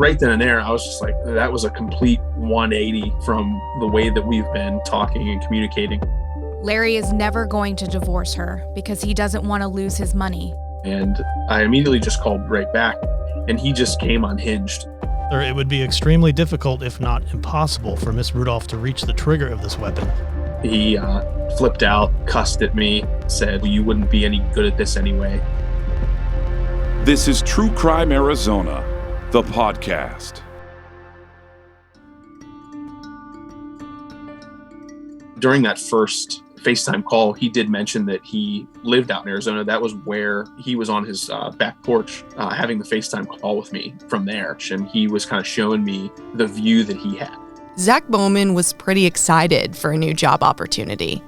right then and there, I was just like, that was a complete 180 from the way that we've been talking and communicating. Larry is never going to divorce her because he doesn't want to lose his money. And I immediately just called right back, and he just came unhinged. It would be extremely difficult, if not impossible, for Miss Rudolph to reach the trigger of this weapon. He flipped out, cussed at me, said, "You wouldn't be any good at this anyway." This is True Crime Arizona, the podcast. During that first FaceTime call, he did mention that he lived out in Arizona. That was where he was on his back porch having the FaceTime call with me from there. And he was kind of showing me the view that he had. Zach Bowman was pretty excited for a new job opportunity.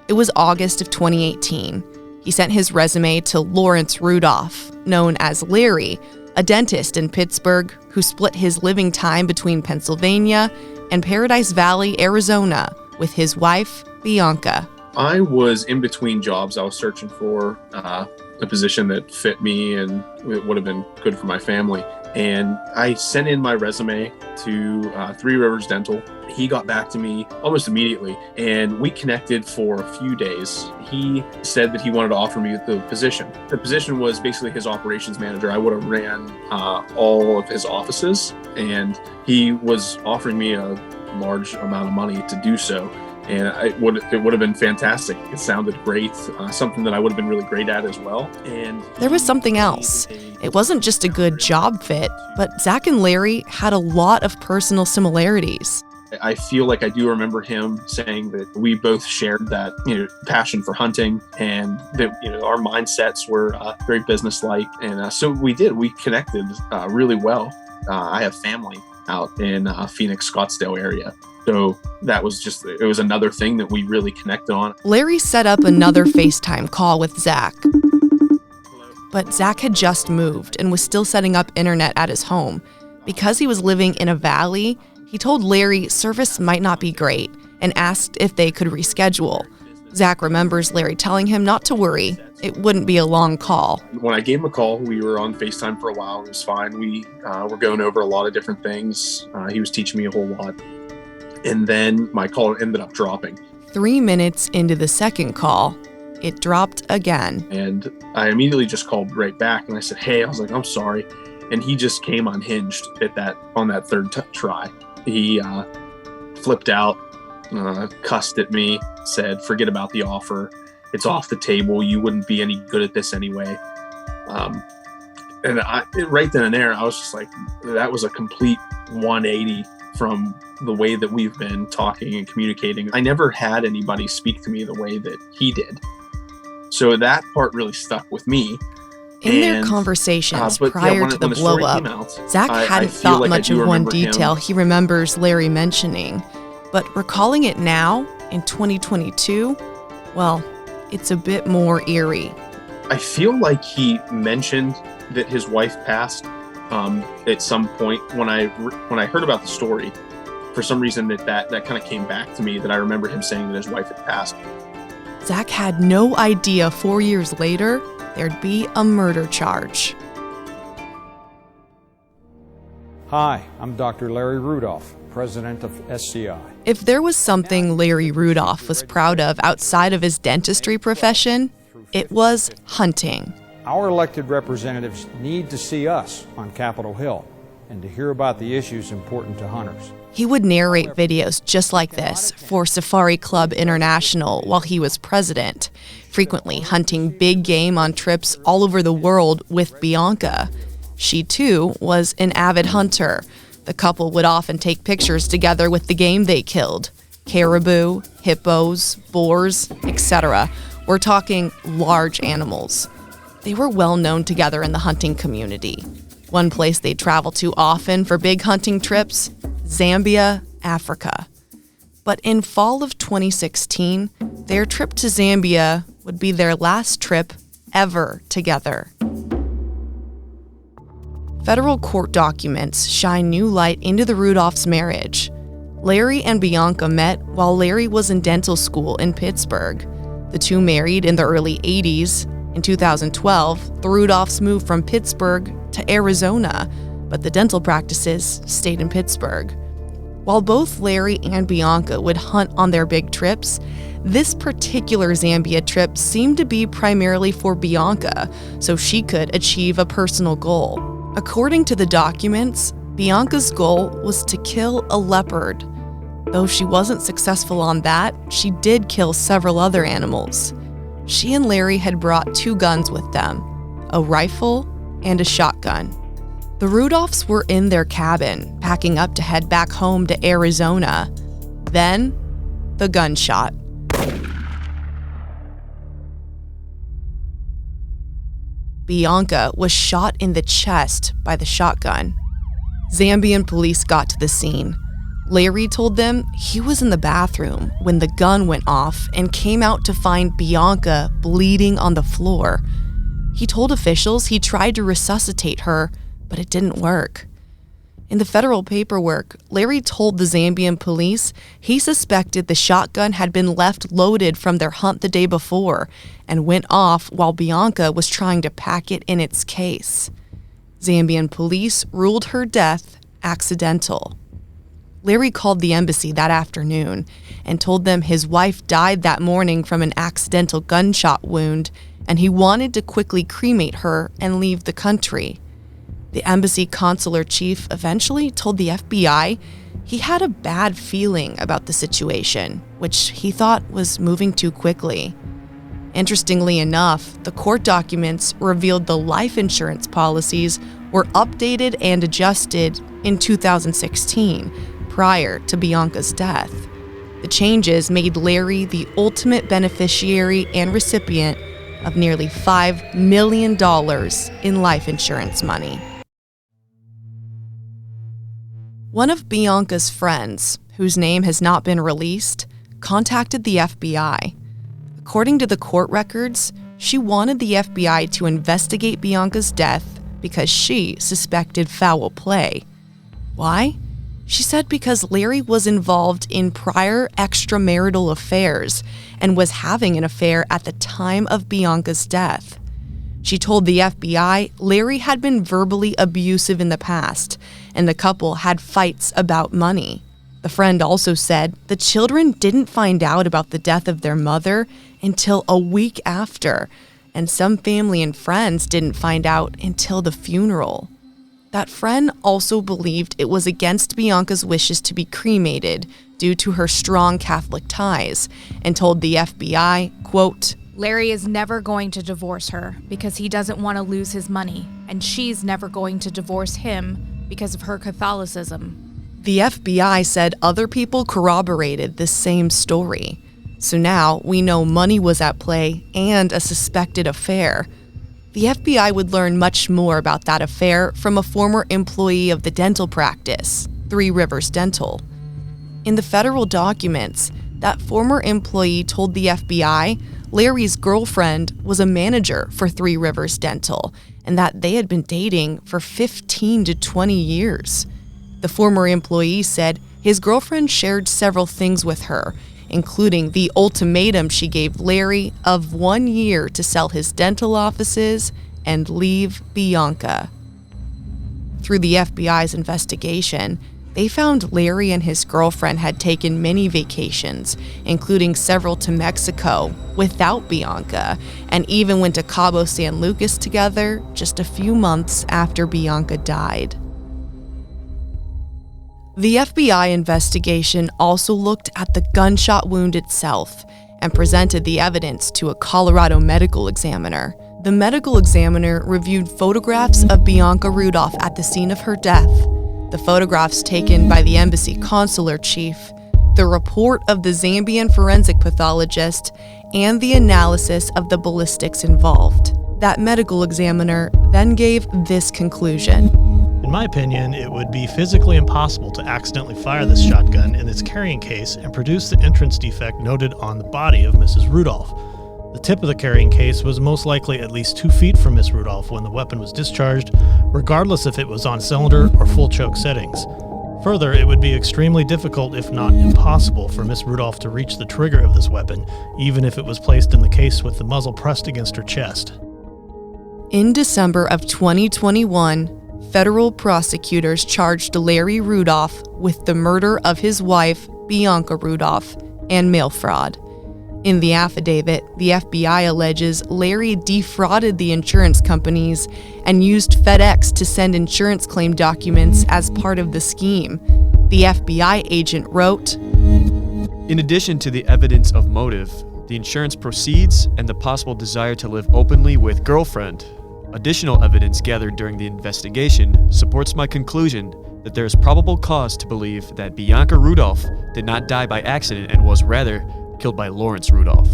It was August of 2018. He sent his resume to Lawrence Rudolph, known as Larry, a dentist in Pittsburgh who split his living time between Pennsylvania and Paradise Valley, Arizona, with his wife, Bianca. I was in between jobs. I was searching for a position that fit me and it would have been good for my family. And I sent in my resume to Three Rivers Dental. He got back to me almost immediately, and we connected for a few days. He said that he wanted to offer me the position. The position was basically his operations manager. I would have ran all of his offices, and he was offering me a large amount of money to do so. And it would have been fantastic. It sounded great, something that I would have been really great at as well. And there was something else. It wasn't just a good job fit, but Zach and Larry had a lot of personal similarities. I feel like I do remember him saying that we both shared that, passion for hunting, and that, our mindsets were very businesslike. And so we connected really well. I have family out in Phoenix, Scottsdale area. So that was it was another thing that we really connected on. Larry set up another FaceTime call with Zach. But Zach had just moved and was still setting up internet at his home. Because he was living in a valley, he told Larry service might not be great and asked if they could reschedule. Zach remembers Larry telling him not to worry. It wouldn't be a long call. When I gave him a call, we were on FaceTime for a while. It was fine. We were going over a lot of different things. He was teaching me a whole lot. And then my call ended up dropping. 3 minutes into the second call, it dropped again. And I immediately just called right back and I said, "Hey," I was like, "I'm sorry." And he just came unhinged on that third try. He flipped out, cussed at me, said, "Forget about the offer. It's off the table. You wouldn't be any good at this anyway." And right then and there, I was just like, that was a complete 180 from the way that we've been talking and communicating. I never had anybody speak to me the way that he did. So that part really stuck with me. In their conversations prior to the blow-up, Zach hadn't thought much of one detail he remembers Larry mentioning. But recalling it now, in 2022, well, it's a bit more eerie. I feel like he mentioned that his wife passed at some point. When I heard about the story, for some reason that kind of came back to me, that I remember him saying that his wife had passed. Zach had no idea 4 years later there'd be a murder charge. Hi, I'm Dr. Larry Rudolph, president of SCI. If there was something Larry Rudolph was proud of outside of his dentistry profession, it was hunting. Our elected representatives need to see us on Capitol Hill and to hear about the issues important to hunters. He would narrate videos just like this for Safari Club International while he was president, frequently hunting big game on trips all over the world with Bianca. She, too, was an avid hunter. The couple would often take pictures together with the game they killed: caribou, hippos, boars, etc. We're talking large animals. They were well known together in the hunting community. One place they'd travel to often for big hunting trips: Zambia, Africa. But in fall of 2016, their trip to Zambia would be their last trip ever together. Federal court documents shine new light into the Rudolphs' marriage. Larry and Bianca met while Larry was in dental school in Pittsburgh. The two married in the early 80s. In 2012, the Rudolphs moved from Pittsburgh to Arizona. but the dental practices stayed in Pittsburgh. While both Larry and Bianca would hunt on their big trips, this particular Zambia trip seemed to be primarily for Bianca, so she could achieve a personal goal. According to the documents, Bianca's goal was to kill a leopard. Though she wasn't successful on that, she did kill several other animals. She and Larry had brought 2 guns with them, a rifle and a shotgun. The Rudolphs were in their cabin, packing up to head back home to Arizona. Then, the gunshot. Bianca was shot in the chest by the shotgun. Zambian police got to the scene. Larry told them he was in the bathroom when the gun went off and came out to find Bianca bleeding on the floor. He told officials he tried to resuscitate her, but it didn't work. In the federal paperwork, Larry told the Zambian police he suspected the shotgun had been left loaded from their hunt the day before and went off while Bianca was trying to pack it in its case. Zambian police ruled her death accidental. Larry called the embassy that afternoon and told them his wife died that morning from an accidental gunshot wound, and he wanted to quickly cremate her and leave the country. The embassy consular chief eventually told the FBI he had a bad feeling about the situation, which he thought was moving too quickly. Interestingly enough, the court documents revealed the life insurance policies were updated and adjusted in 2016, prior to Bianca's death. The changes made Larry the ultimate beneficiary and recipient of nearly $5 million in life insurance money. One of Bianca's friends, whose name has not been released, contacted the FBI. According to the court records, she wanted the FBI to investigate Bianca's death because she suspected foul play. Why? She said because Larry was involved in prior extramarital affairs and was having an affair at the time of Bianca's death. She told the FBI Larry had been verbally abusive in the past, and the couple had fights about money. The friend also said the children didn't find out about the death of their mother until a week after, and some family and friends didn't find out until the funeral. That friend also believed it was against Bianca's wishes to be cremated due to her strong Catholic ties, and told the FBI, quote, Larry is never going to divorce her because he doesn't want to lose his money, and she's never going to divorce him because of her Catholicism. The FBI said other people corroborated the same story. So now we know money was at play and a suspected affair. The FBI would learn much more about that affair from a former employee of the dental practice, Three Rivers Dental. In the federal documents, that former employee told the FBI Larry's girlfriend was a manager for Three Rivers Dental and that they had been dating for 15 to 20 years. The former employee said his girlfriend shared several things with her, including the ultimatum she gave Larry of 1 year to sell his dental offices and leave Bianca. Through the FBI's investigation, they found Larry and his girlfriend had taken many vacations, including several to Mexico, without Bianca, and even went to Cabo San Lucas together just a few months after Bianca died. The FBI investigation also looked at the gunshot wound itself and presented the evidence to a Colorado medical examiner. The medical examiner reviewed photographs of Bianca Rudolph at the scene of her death, the photographs taken by the embassy consular chief, the report of the Zambian forensic pathologist, and the analysis of the ballistics involved. That medical examiner then gave this conclusion. In my opinion, it would be physically impossible to accidentally fire this shotgun in its carrying case and produce the entrance defect noted on the body of Mrs. Rudolph. The tip of the carrying case was most likely at least 2 feet from Miss Rudolph when the weapon was discharged, regardless if it was on cylinder or full choke settings. Further, it would be extremely difficult, if not impossible, for Miss Rudolph to reach the trigger of this weapon, even if it was placed in the case with the muzzle pressed against her chest. In December of 2021, federal prosecutors charged Larry Rudolph with the murder of his wife, Bianca Rudolph, and mail fraud. In the affidavit, the FBI alleges Larry defrauded the insurance companies and used FedEx to send insurance claim documents as part of the scheme. The FBI agent wrote, "In addition to the evidence of motive, the insurance proceeds, and the possible desire to live openly with girlfriend, additional evidence gathered during the investigation supports my conclusion that there is probable cause to believe that Bianca Rudolph did not die by accident and was rather killed by Lawrence Rudolph."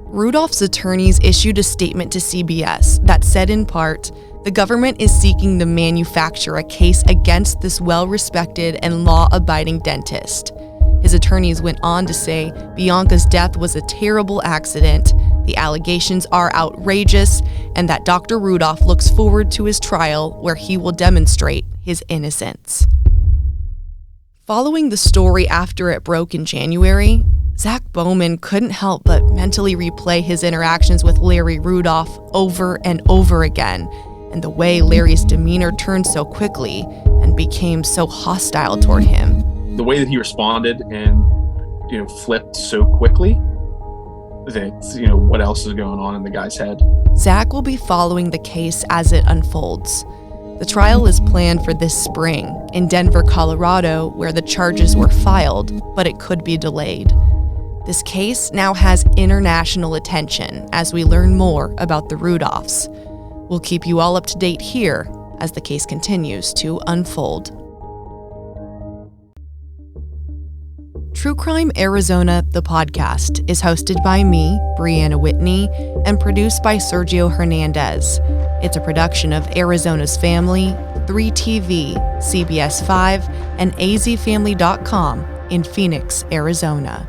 Rudolph's attorneys issued a statement to CBS that said in part, the government is seeking to manufacture a case against this well-respected and law-abiding dentist. His attorneys went on to say Bianca's death was a terrible accident, the allegations are outrageous, and that Dr. Rudolph looks forward to his trial where he will demonstrate his innocence. Following the story after it broke in January, Zach Bowman couldn't help but mentally replay his interactions with Larry Rudolph over and over again, and the way Larry's demeanor turned so quickly and became so hostile toward him. The way that he responded and, flipped so quickly that, what else is going on in the guy's head. Zach will be following the case as it unfolds. The trial is planned for this spring in Denver, Colorado, where the charges were filed, but it could be delayed. This case now has international attention as we learn more about the Rudolphs. We'll keep you all up to date here as the case continues to unfold. True Crime Arizona, the podcast, is hosted by me, Brianna Whitney, and produced by Sergio Hernandez. It's a production of Arizona's Family, 3TV, CBS 5, and azfamily.com in Phoenix, Arizona.